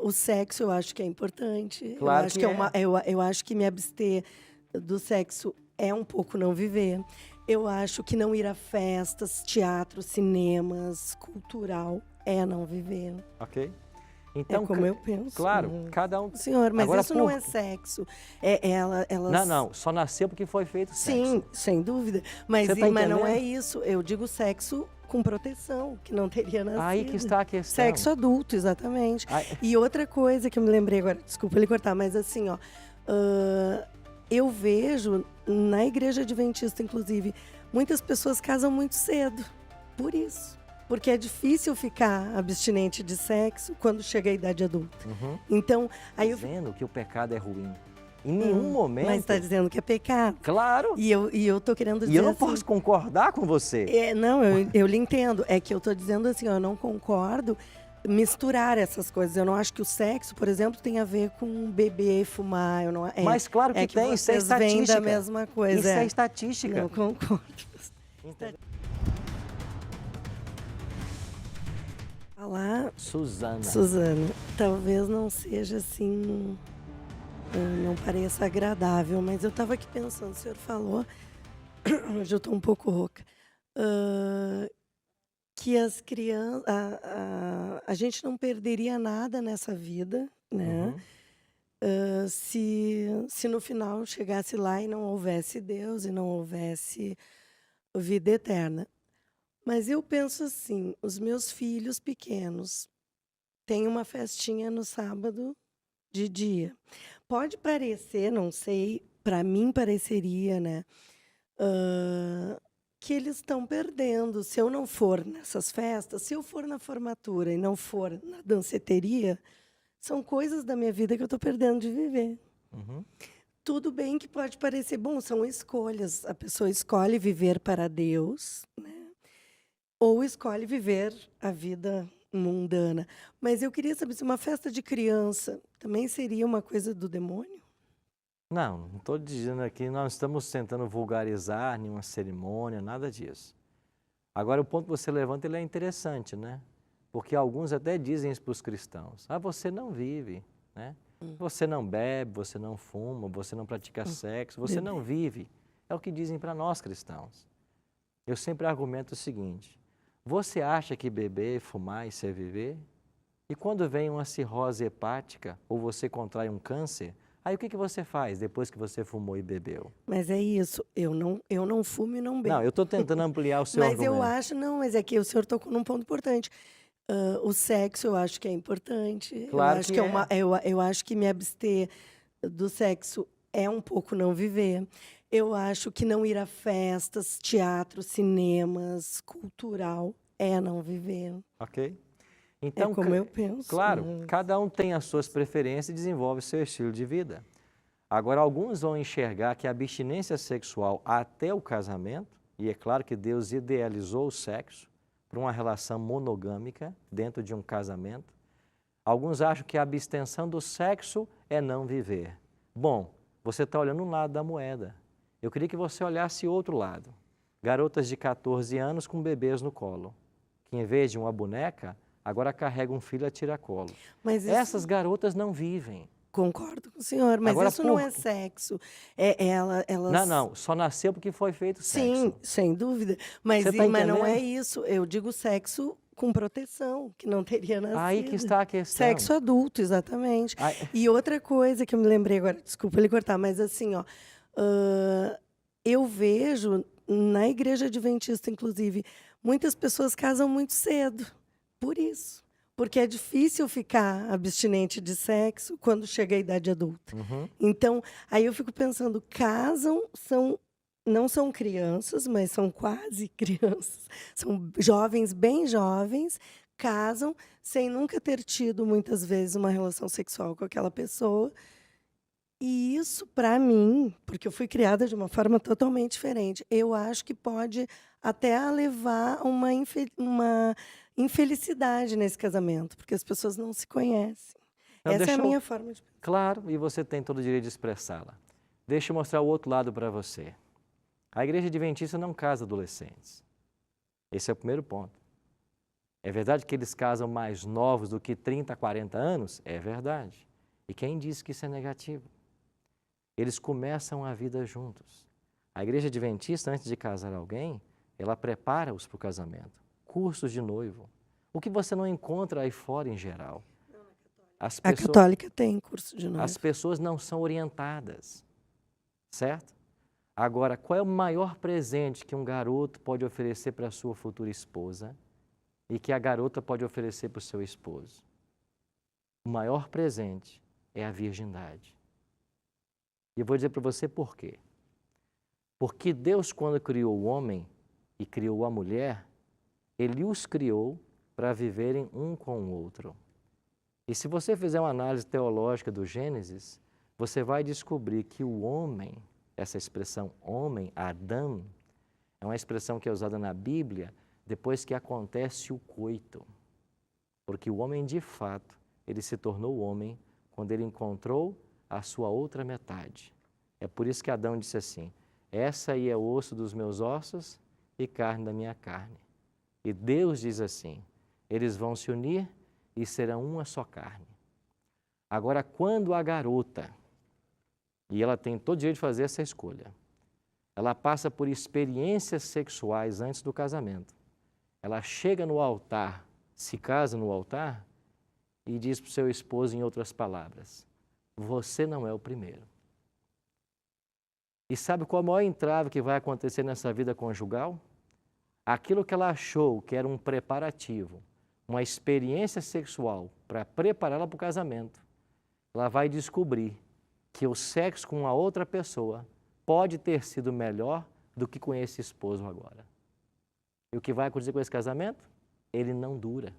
O sexo eu acho que é importante. Eu Claro acho que que é é. uma, eu acho que me abster do sexo é um pouco não viver. Eu acho que não ir a festas, teatro, cinemas, cultural é não viver. Ok? É Então, como eu penso. claro, cada um. Senhor, mas Agora, isso não por. é sexo. É Não, elas. não, só nasceu porque foi feito sexo. Sim, sem dúvida. Você está Mas não é entendendo? isso. Eu digo sexo com proteção, que não teria Aí que nascido. está a questão. Sexo adulto, exatamente. Aí- E outra coisa que eu me lembrei agora, desculpa ele cortar, mas assim, ó, eu vejo na igreja adventista, inclusive, muitas pessoas casam muito cedo. Por isso. Porque é difícil ficar abstinente de sexo quando chega a idade adulta. Uhum. Então, aí eu Dizendo que o pecado é ruim. Em nenhum momento. mas está dizendo que é pecado. Claro. E eu tô querendo E dizer eu não assim, posso concordar com você. não, eu lhe entendo. É que eu tô dizendo assim, ó, eu não concordo misturar essas coisas. Eu não acho que o sexo, por exemplo, tem a ver com beber e fumar. Eu não, Mas claro que é que tem, isso é vocês vêm da estatística. mesma coisa. Isso é estatística. Não concordo. Entendeu? Falar, Suzana. Suzana, talvez não seja assim, não pareça agradável, mas eu estava aqui pensando, o senhor falou, hoje eu estou um pouco rouca, ah, que as crianças, a gente não perderia nada nessa vida, né? Uhum. Se no final chegasse lá e não houvesse Deus e não houvesse vida eterna. Mas eu penso assim, os meus filhos pequenos têm uma festinha no sábado de dia. Pode parecer, não sei, para mim pareceria, né, que eles estão perdendo. Se eu não for nessas festas, se eu for na formatura e não for na danceteria, são coisas da minha vida que eu estou perdendo de viver. Uhum. Tudo bem que pode parecer bom, são escolhas. A pessoa escolhe viver para Deus, né? Ou escolhe viver a vida mundana. Mas eu queria saber se uma festa de criança também seria uma coisa do demônio? Não estou dizendo aqui, nós estamos tentando vulgarizar nenhuma cerimônia, nada disso. Agora, o ponto que você levanta ele é interessante, né? Porque alguns até dizem isso para os cristãos. Ah, você não vive, né? Você não bebe, você não fuma, você não pratica sexo, você não Bebê. vive. É o que dizem para nós cristãos. Eu sempre argumento o seguinte: você acha que beber e fumar isso é viver? E quando vem uma cirrose hepática ou você contrai um câncer, aí o que você faz depois que você fumou e bebeu? Mas é isso, eu não fumo e não Não, bebo. eu estou tentando ampliar o seu Mas eu argumento. acho, não, mas é que o senhor tocou num ponto importante. O sexo eu acho que é importante. Eu Claro acho que que é. eu acho que me abster do sexo é um pouco não viver. Eu acho que não ir a festas, teatro, cinemas, cultural é não viver. Ok? É Então, como eu penso. claro, cada um tem as suas preferências e desenvolve o seu estilo de vida. Agora, alguns vão enxergar que a abstinência sexual até o casamento, e é claro que Deus idealizou o sexo para uma relação monogâmica dentro de um casamento. Alguns acham que a abstenção do sexo é não viver. Bom, você está olhando um lado da moeda. Eu queria que você olhasse outro lado. Garotas de 14 anos com bebês no colo, que em vez de uma boneca, agora carregam um filho a tiracolo. Mas Essas isso, garotas não vivem. concordo com o senhor, mas Agora, isso não por... é sexo. Não, Elas. não, só nasceu porque foi feito Sim, sexo. sem dúvida. Você está Mas não é entendendo? isso. Eu digo sexo com proteção, que não teria Aí que nascido. está a questão. Sexo adulto, exatamente. Aí- E outra coisa que eu me lembrei agora, desculpa ele cortar, mas assim, ó, eu vejo na igreja adventista, inclusive, muitas pessoas casam muito cedo. Por isso. Porque é difícil ficar abstinente de sexo quando chega a idade adulta. Uhum. Então, aí eu fico pensando, casam, não são crianças, mas são quase crianças. São jovens, bem jovens, casam sem nunca ter tido, muitas vezes, uma relação sexual com aquela pessoa. E isso, para mim, porque eu fui criada de uma forma totalmente diferente, eu acho que pode até levar a uma infelicidade nesse casamento, porque as pessoas não se conhecem. Então, Essa é a deixa eu... minha forma de pensar. Claro, e você tem todo o direito de expressá-la. Deixa eu mostrar o outro lado para você. A igreja adventista não casa adolescentes. Esse é o primeiro ponto. É verdade que eles casam mais novos do que 30, 40 anos? É verdade. E quem disse que isso é negativo? Eles começam a vida juntos. A igreja adventista, antes de casar alguém, ela prepara-os para o casamento. Cursos de noivo. O que você não encontra aí fora em geral. As A pessoas, católica tem curso de as noivo. pessoas não são orientadas, certo? Agora, qual é o maior presente que um garoto pode oferecer para a sua futura esposa e que a garota pode oferecer para o seu esposo? O maior presente é a virgindade. E eu vou dizer para você por quê. Porque Deus, quando criou o homem e criou a mulher, Ele os criou para viverem um com o outro. E se você fizer uma análise teológica do Gênesis, você vai descobrir que o homem, essa expressão homem, Adão, é uma expressão que é usada na Bíblia depois que acontece o coito. Porque o homem, de fato, ele se tornou homem quando ele encontrou a sua outra metade. É por isso que Adão disse assim: essa aí é osso dos meus ossos e carne da minha carne. E Deus diz assim: eles vão se unir e serão uma só carne. Agora, quando a garota, e ela tem todo o direito de fazer essa escolha, ela passa por experiências sexuais antes do casamento, ela chega no altar, se casa no altar e diz para o seu esposo, em outras palavras: você não é o primeiro. E sabe qual é o maior entrave que vai acontecer nessa vida conjugal? Aquilo que ela achou que era um preparativo, uma experiência sexual para prepará-la para o casamento, ela vai descobrir que o sexo com a outra pessoa pode ter sido melhor do que com esse esposo agora. E o que vai acontecer com esse casamento? Ele não dura.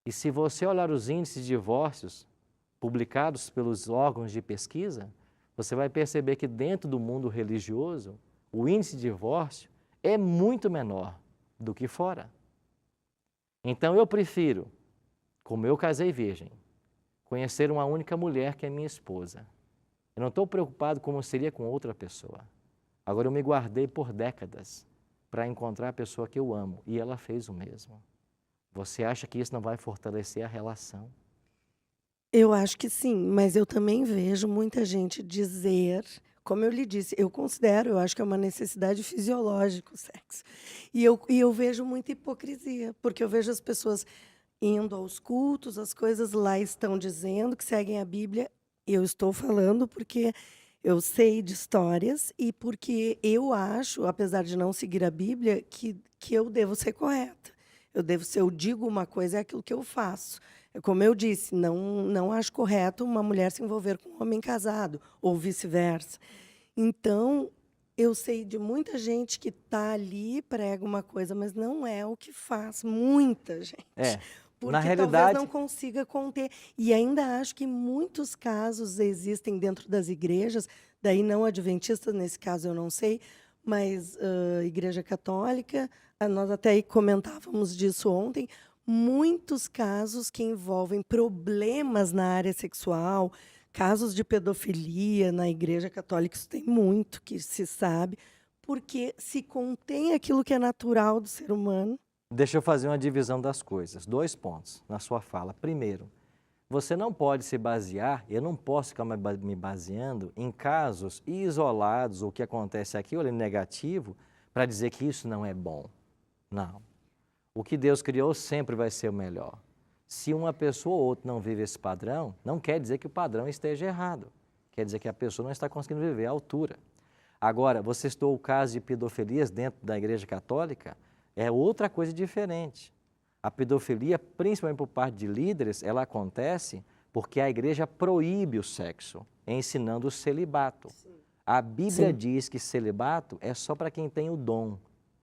E se você olhar os índices de divórcios publicados pelos órgãos de pesquisa, você vai perceber que dentro do mundo religioso, o índice de divórcio é muito menor do que fora. Então eu prefiro, como eu casei virgem, conhecer uma única mulher que é minha esposa. Eu não estou preocupado como seria com outra pessoa. Agora eu me guardei por décadas para encontrar a pessoa que eu amo e ela fez o mesmo. Você acha que isso não vai fortalecer a relação? Eu acho que sim, mas eu também vejo muita gente dizer, como eu lhe disse, eu acho que é uma necessidade fisiológica o sexo. E eu vejo muita hipocrisia, porque eu vejo as pessoas indo aos cultos, as coisas lá estão dizendo que seguem a Bíblia. Eu estou falando porque eu sei de histórias e porque eu acho, apesar de não seguir a Bíblia, que eu devo ser correta. Se eu digo uma coisa, é aquilo que eu faço. Como eu disse, não acho correto uma mulher se envolver com um homem casado, ou vice-versa. Então, eu sei de muita gente que está ali, prega uma coisa, mas não é o que faz. Muita gente. Na Porque talvez realidade, não consiga conter. E ainda acho que muitos casos existem dentro das igrejas, daí não adventistas, nesse caso eu não sei, mas igreja católica, nós até aí comentávamos disso ontem, muitos casos que envolvem problemas na área sexual, casos de pedofilia na igreja católica, isso tem muito que se sabe, porque se contém aquilo que é natural do ser humano. deixa eu fazer uma divisão das coisas. 2 pontos na sua fala. Primeiro, você não pode se basear, eu não posso ficar me baseando em casos isolados, ou que acontece aqui, olha, negativo, para dizer que isso não é bom. Não. O que Deus criou sempre vai ser o melhor. Se uma pessoa ou outra não vive esse padrão, não quer dizer que o padrão esteja errado. Quer dizer que a pessoa não está conseguindo viver à altura. Agora, você citou o caso de pedofilias dentro da Igreja Católica, é outra coisa diferente. A pedofilia, principalmente por parte de líderes, ela acontece porque a igreja proíbe o sexo, ensinando o celibato. Sim. A Bíblia Sim. diz que celibato é só para quem tem o dom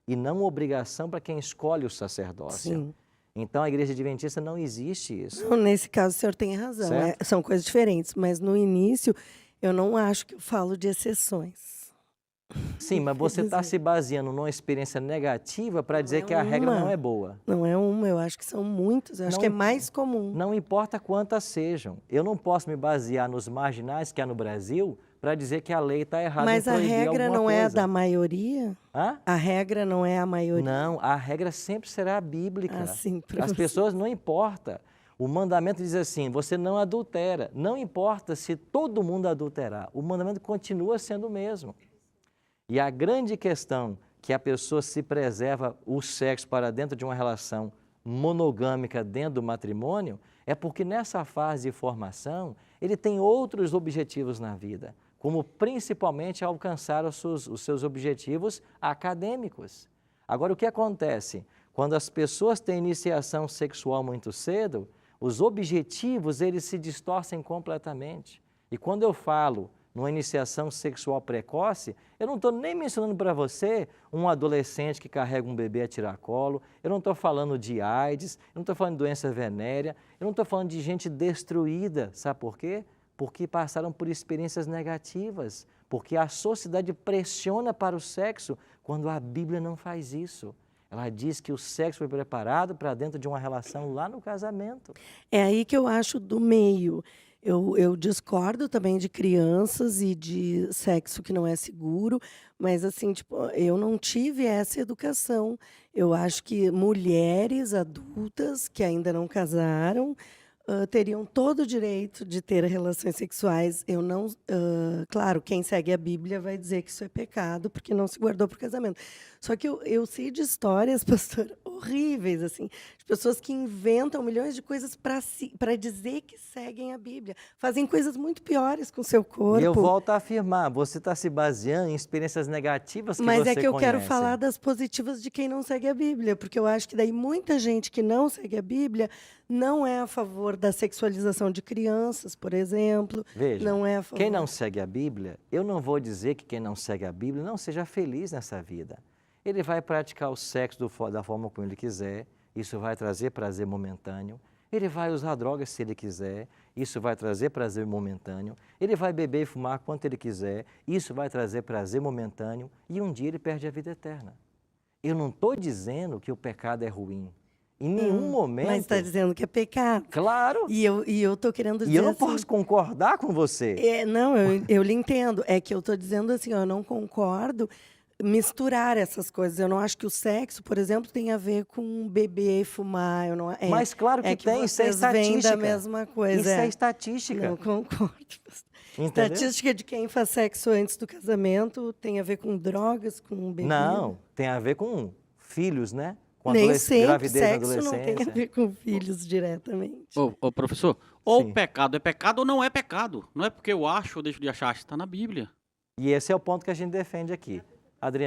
e não obrigação para quem escolhe o sacerdócio. Sim. Então, a igreja adventista não existe isso. Não, nesse caso, o senhor tem razão. Certo? São coisas diferentes, mas no início eu não acho que eu falo de exceções. Sim, mas você está se baseando numa experiência negativa para dizer que a regra não é boa. Não é uma, eu acho que são muitas, eu acho que é mais comum. Não importa quantas sejam. Eu não posso me basear nos marginais que há no Brasil para dizer que a lei está errada em Mas a proibir regra alguma não é coisa. da maioria? Hã? A regra não é a maioria? Não, a regra sempre será bíblica. Assim, para As você. pessoas não importa. O mandamento diz assim, você não adultera. Não importa se todo mundo adulterar, o mandamento continua sendo o mesmo. E a grande questão que a pessoa se preserva o sexo para dentro de uma relação monogâmica dentro do matrimônio é porque nessa fase de formação ele tem outros objetivos na vida, como principalmente alcançar os seus objetivos acadêmicos. Agora, o que acontece? Quando as pessoas têm iniciação sexual muito cedo, os objetivos eles se distorcem completamente. E quando eu falo numa iniciação sexual precoce, eu não estou nem mencionando para você um adolescente que carrega um bebê a tiracolo, eu não estou falando de AIDS, eu não estou falando de doença venérea, eu não estou falando de gente destruída, sabe por quê? Porque passaram por experiências negativas, porque a sociedade pressiona para o sexo quando a Bíblia não faz isso. Ela diz que o sexo foi preparado para dentro de uma relação lá no casamento. É aí que eu acho do meio. Eu discordo também de crianças e de sexo que não é seguro, mas assim, tipo, eu não tive essa educação. Eu acho que mulheres adultas que ainda não casaram, teriam todo o direito de ter relações sexuais. Eu não, claro, quem segue a Bíblia vai dizer que isso é pecado, porque não se guardou para o casamento. Só que eu sei de histórias, pastor, horríveis, assim, de pessoas que inventam milhões de coisas para dizer que seguem a Bíblia. Fazem coisas muito piores com o seu corpo. E eu volto a afirmar, você está se baseando em experiências negativas que Mas você é que eu quero conhece. falar das positivas de quem não segue a Bíblia, porque eu acho que daí muita gente que não segue a Bíblia não é a favor da sexualização de crianças, por exemplo. Veja, Não é a favor. quem não segue a Bíblia, eu não vou dizer que quem não segue a Bíblia não seja feliz nessa vida. Ele vai praticar o sexo da forma como ele quiser, isso vai trazer prazer momentâneo. Ele vai usar drogas se ele quiser, isso vai trazer prazer momentâneo. Ele vai beber e fumar quanto ele quiser, isso vai trazer prazer momentâneo. E um dia ele perde a vida eterna. Eu não estou dizendo que o pecado é ruim. Em nenhum momento... Mas está dizendo que é pecado. Claro! E eu estou querendo dizer E eu não assim, posso concordar com você. não, eu lhe entendo. É que eu estou dizendo assim, ó, eu não concordo misturar essas coisas. Eu não acho que o sexo, por exemplo, tem a ver com beber e fumar. Eu não, Mas claro que tem, isso é vocês vêm estatística. da mesma coisa. Isso é estatística. Não concordo. Entendeu? Estatística de quem faz sexo antes do casamento tem a ver com drogas, com bebida? Não, tem a ver com filhos, né? Com Nem sempre gravidez na sexo não tem a adolescência. ver com filhos diretamente. Ô, professor, ou Sim. o pecado é pecado ou não é pecado. Não é porque eu acho ou deixo de achar, está na Bíblia. E esse é o ponto que a gente defende aqui. Adriano.